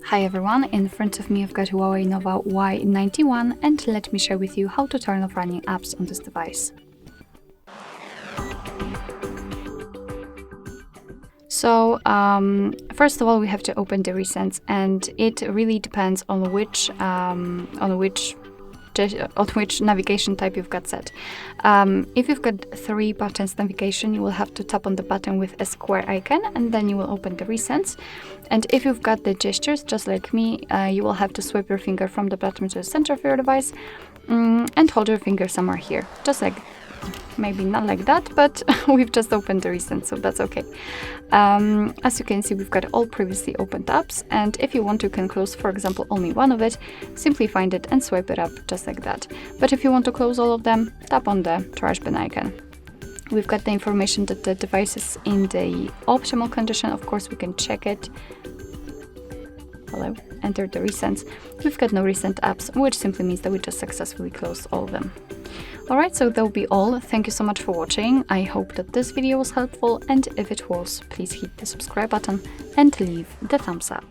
Hi everyone, in front of me I've got HUAWEI Nova Y91 and let me share with you how to turn off running apps on this device. So first of all we have to open the recents, and it really depends on which navigation type you've got set. If you've got 3 buttons navigation, you will have to tap on the button with a square icon and then you will open the recents. And if you've got the gestures, just like me, you will have to swipe your finger from the bottom to the center of your device and hold your finger somewhere here, just like, maybe not like that, but we've just opened the recent, so that's okay. As you can see, we've got all previously opened apps, and if you want to, you can close, for example, only one of it, simply find it and swipe it up just like that. But if you want to close all of them, tap on the trash bin icon. We've got the information that the device is in the optimal condition. Of course, we can check it. Hello, enter the recents. We've got no recent apps, which simply means that we just successfully closed all of them. Alright, so that will be all. Thank you so much for watching. I hope that this video was helpful, and if it was, please hit the subscribe button and leave the thumbs up.